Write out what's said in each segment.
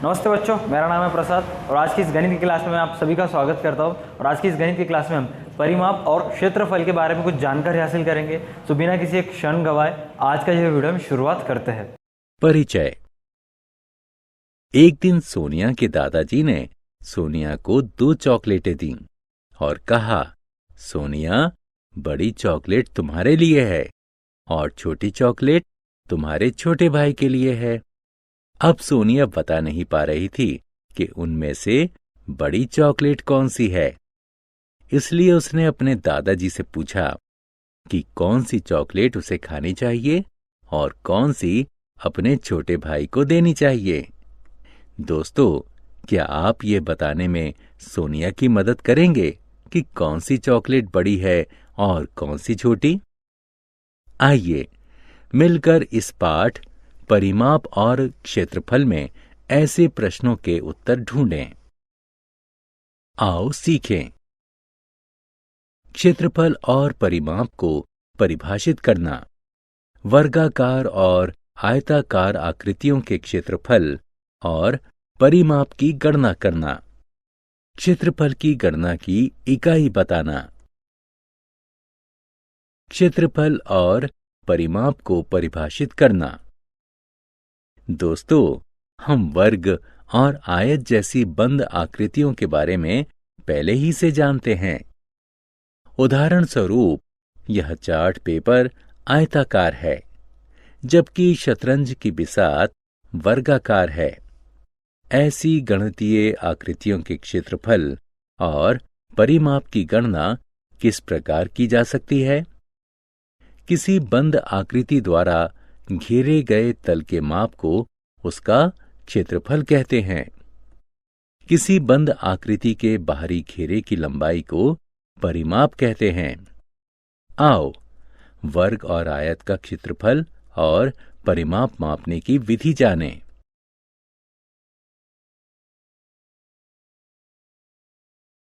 नमस्ते बच्चों, मेरा नाम है प्रसाद और आज की इस गणित की क्लास में मैं आप सभी का स्वागत करता हूं। और आज की इस गणित की क्लास में हम परिमाप और क्षेत्रफल के बारे में कुछ जानकारी हासिल करेंगे। तो बिना किसी एक क्षण गवाए आज का यह वीडियो हम शुरुआत करते हैं। परिचय। एक दिन सोनिया के दादाजी ने सोनिया को 2 चॉकलेटें दी और कहा, सोनिया, बड़ी चॉकलेट तुम्हारे लिए है और छोटी चॉकलेट तुम्हारे छोटे भाई के लिए है। अब सोनिया बता नहीं पा रही थी कि उनमें से बड़ी चॉकलेट कौन सी है, इसलिए उसने अपने दादाजी से पूछा कि कौन सी चॉकलेट उसे खानी चाहिए और कौन सी अपने छोटे भाई को देनी चाहिए। दोस्तों, क्या आप ये बताने में सोनिया की मदद करेंगे कि कौन सी चॉकलेट बड़ी है और कौन सी छोटी? आइए मिलकर इस पाठ परिमाप और क्षेत्रफल में ऐसे प्रश्नों के उत्तर ढूंढें। आओ सीखें। क्षेत्रफल और परिमाप को परिभाषित करना। वर्गाकार और आयताकार आकृतियों के क्षेत्रफल और परिमाप की गणना करना। क्षेत्रफल की गणना की इकाई बताना। क्षेत्रफल और परिमाप को परिभाषित करना। दोस्तों, हम वर्ग और आयत जैसी बंद आकृतियों के बारे में पहले ही से जानते हैं। उदाहरण स्वरूप, यह चार्ट पेपर आयताकार है, जबकि शतरंज की बिसात वर्गाकार है। ऐसी गणितीय आकृतियों के क्षेत्रफल और परिमाप की गणना किस प्रकार की जा सकती है? किसी बंद आकृति द्वारा घेरे गए तल के माप को उसका क्षेत्रफल कहते हैं। किसी बंद आकृति के बाहरी घेरे की लंबाई को परिमाप कहते हैं। आओ वर्ग और आयत का क्षेत्रफल और परिमाप मापने की विधि जानें।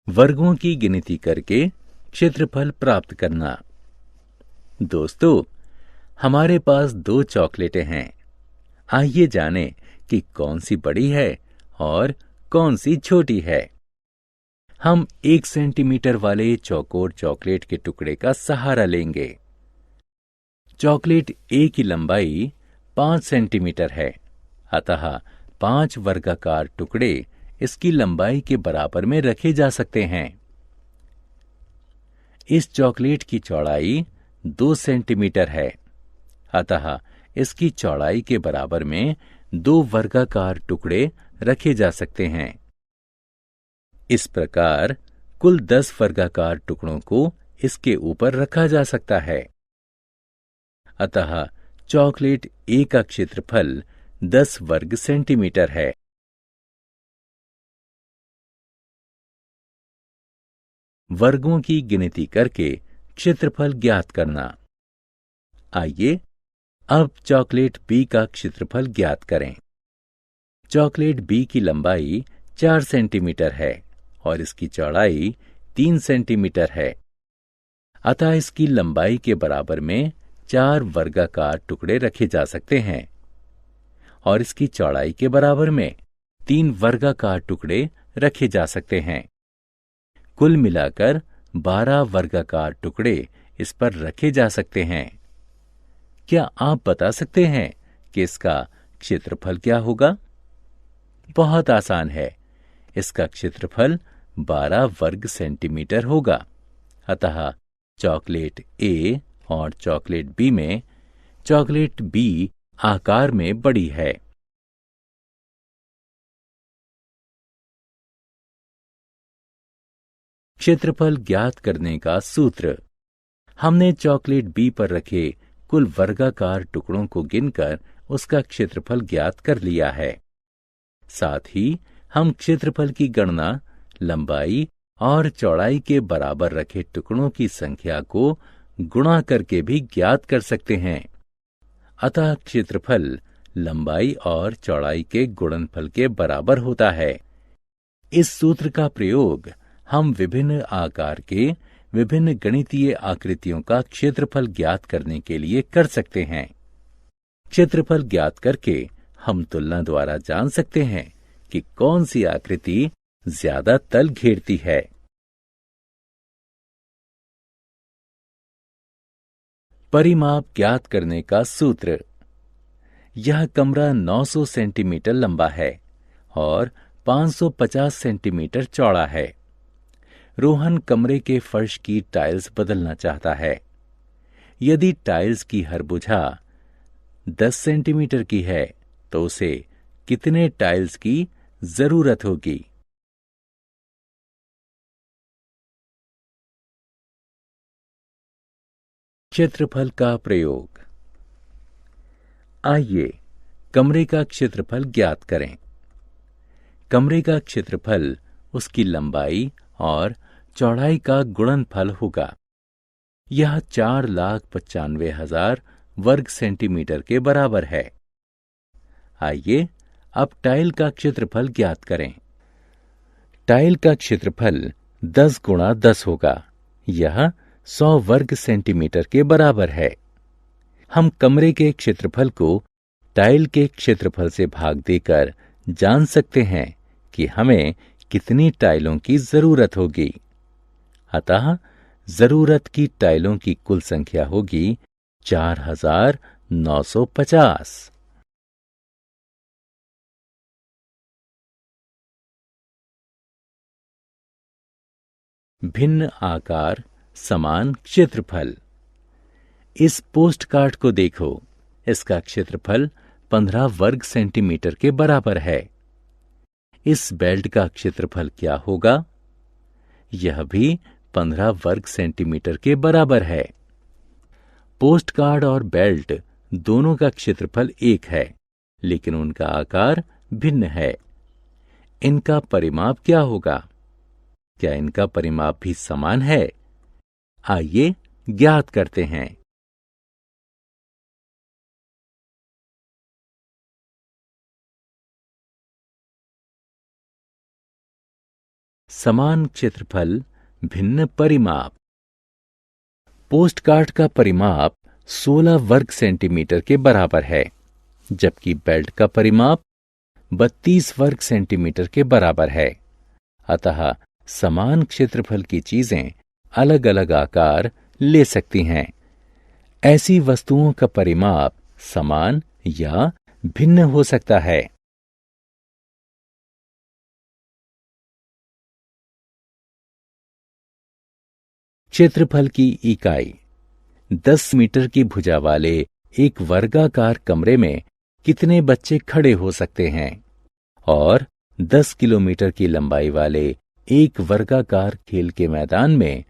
वर्गों की गिनती करके क्षेत्रफल प्राप्त करना। दोस्तों, हमारे पास 2 चॉकलेटें हैं। आइए जानें कि कौन सी बड़ी है और कौन सी छोटी है। हम 1 सेंटीमीटर वाले चौकोर चॉकलेट के टुकड़े का सहारा लेंगे। चॉकलेट ए की लंबाई 5 सेंटीमीटर है, अतः 5 वर्गाकार टुकड़े इसकी लंबाई के बराबर में रखे जा सकते हैं। इस चॉकलेट की चौड़ाई 2 सेंटीमीटर है, अतः इसकी चौड़ाई के बराबर में 2 वर्गाकार टुकड़े रखे जा सकते हैं। इस प्रकार कुल 10 वर्गाकार टुकड़ों को इसके ऊपर रखा जा सकता है। अतः चॉकलेट ए का क्षेत्रफल 10 वर्ग सेंटीमीटर है। वर्गों की गिनती करके क्षेत्रफल ज्ञात करना। आइए अब चॉकलेट बी का क्षेत्रफल ज्ञात करें। चॉकलेट बी की लंबाई 4 सेंटीमीटर है और इसकी चौड़ाई 3 सेंटीमीटर है, अतः इसकी लंबाई के बराबर में 4 वर्गाकार टुकड़े रखे जा सकते हैं और इसकी चौड़ाई के बराबर में 3 वर्गाकार टुकड़े रखे जा सकते हैं। कुल मिलाकर 12 वर्गाकार टुकड़े इस पर रखे जा सकते हैं। क्या आप बता सकते हैं कि इसका क्षेत्रफल क्या होगा? बहुत आसान है, इसका क्षेत्रफल 12 वर्ग सेंटीमीटर होगा। अतः चॉकलेट ए और चॉकलेट बी में चॉकलेट बी आकार में बड़ी है। क्षेत्रफल ज्ञात करने का सूत्र। हमने चॉकलेट बी पर रखे कुल वर्गाकार टुकड़ों को गिनकर उसका क्षेत्रफल ज्ञात कर लिया है। साथ ही हम क्षेत्रफल की गणना लंबाई और चौड़ाई के बराबर रखे टुकड़ों की संख्या को गुणा करके भी ज्ञात कर सकते हैं। अतः क्षेत्रफल लंबाई और चौड़ाई के गुणनफल के बराबर होता है। इस सूत्र का प्रयोग हम विभिन्न आकार के विभिन्न गणितीय आकृतियों का क्षेत्रफल ज्ञात करने के लिए कर सकते हैं। क्षेत्रफल ज्ञात करके हम तुलना द्वारा जान सकते हैं कि कौन सी आकृति ज्यादा तल घेरती है। परिमाप ज्ञात करने का सूत्र। यह कमरा 900 सेंटीमीटर लंबा है और 550 सेंटीमीटर चौड़ा है। रोहन कमरे के फर्श की टाइल्स बदलना चाहता है। यदि टाइल्स की हर भुजा 10 सेंटीमीटर की है तो उसे कितने टाइल्स की जरूरत होगी? क्षेत्रफल का प्रयोग। आइए कमरे का क्षेत्रफल ज्ञात करें। कमरे का क्षेत्रफल उसकी लंबाई और चौड़ाई का गुणनफल होगा। यह 4,95,000 वर्ग सेंटीमीटर के बराबर है। आइए अब टाइल का क्षेत्रफल ज्ञात करें। टाइल का क्षेत्रफल 10 गुणा 10 होगा। यह 100 वर्ग सेंटीमीटर के बराबर है। हम कमरे के क्षेत्रफल को टाइल के क्षेत्रफल से भाग देकर जान सकते हैं कि हमें कितनी टाइलों की जरूरत होगी। अतः जरूरत की टाइलों की कुल संख्या होगी 4,950। भिन्न आकार समान क्षेत्रफल। इस पोस्ट कार्ड को देखो। इसका क्षेत्रफल 15 वर्ग सेंटीमीटर के बराबर है। इस बेल्ट का क्षेत्रफल क्या होगा? यह भी 15 वर्ग सेंटीमीटर के बराबर है। पोस्ट कार्ड और बेल्ट दोनों का क्षेत्रफल एक है, लेकिन उनका आकार भिन्न है। इनका परिमाप क्या होगा? क्या इनका परिमाप भी समान है? आइए ज्ञात करते हैं। समान क्षेत्रफल, भिन्न परिमाप। पोस्ट कार्ड का परिमाप 16 वर्ग सेंटीमीटर के बराबर है, जबकि बेल्ट का परिमाप 32 वर्ग सेंटीमीटर के बराबर है। अतः समान क्षेत्रफल की चीजें अलग अलग आकार ले सकती हैं। ऐसी वस्तुओं का परिमाप समान या भिन्न हो सकता है। क्षेत्रफल की इकाई। 10 मीटर की भुजा वाले एक वर्गाकार कमरे में कितने बच्चे खड़े हो सकते हैं? और 10 किलोमीटर की लंबाई वाले एक वर्गाकार खेल के मैदान में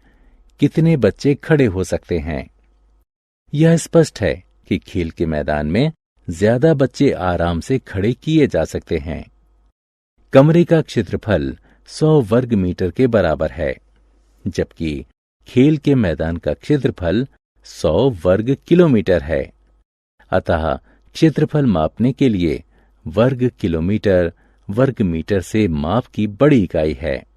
कितने बच्चे खड़े हो सकते हैं? यह स्पष्ट है कि खेल के मैदान में ज्यादा बच्चे आराम से खड़े किए जा सकते हैं। कमरे का क्षेत्रफल 100 वर्ग मीटर के बराबर है, जबकि खेल के मैदान का क्षेत्रफल 100 वर्ग किलोमीटर है। अतः क्षेत्रफल मापने के लिए वर्ग किलोमीटर वर्ग मीटर से माप की बड़ी इकाई है।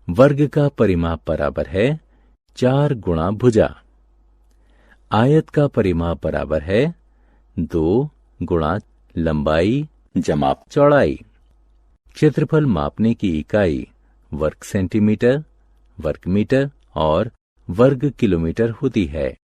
वर्ग का परिमाप बराबर है 4 गुणा भुजा। आयत का परिमाप बराबर है 2 गुणा लंबाई जमा चौड़ाई। क्षेत्रफल मापने की इकाई वर्ग सेंटीमीटर, वर्ग मीटर और वर्ग किलोमीटर होती है।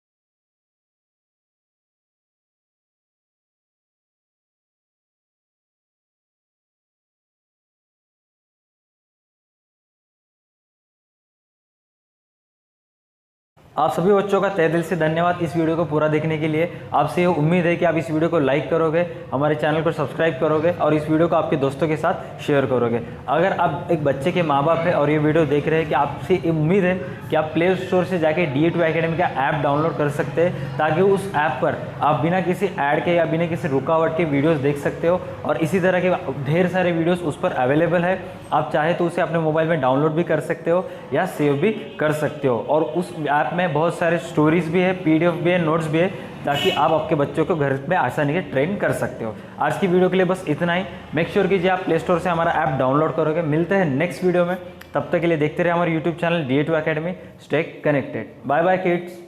आप सभी बच्चों का तहे दिल से धन्यवाद इस वीडियो को पूरा देखने के लिए। आपसे ये उम्मीद है कि आप इस वीडियो को लाइक करोगे, हमारे चैनल को सब्सक्राइब करोगे और इस वीडियो को आपके दोस्तों के साथ शेयर करोगे। अगर आप एक बच्चे के माँ बाप हैं और ये वीडियो देख रहे हैं कि आपसे उम्मीद है कि आप प्ले स्टोर से जाके DA2 एकेडमी का ऐप डाउनलोड कर सकते हैं, ताकि उस ऐप पर आप बिना किसी ऐड के या बिना किसी रुकावट के वीडियोस देख सकते हो और इसी तरह के ढेर सारे वीडियोस उस पर अवेलेबल है। आप चाहे तो उसे अपने मोबाइल में डाउनलोड भी कर सकते हो या सेव भी कर सकते हो। और उस ऐप में बहुत सारे स्टोरीज भी है, PDF भी है, नोट्स भी है, ताकि आप आपके बच्चों को घर में आसानी से ट्रेन कर सकते हो। आज की वीडियो के लिए बस इतना ही। मेक श्योर कीजिए आप प्ले स्टोर से हमारा ऐप डाउनलोड करोगे। मिलते हैं नेक्स्ट वीडियो में, तब तक के लिए देखते रहे हमारे YouTube channel DA2 academy. Stay connected. Bye bye kids.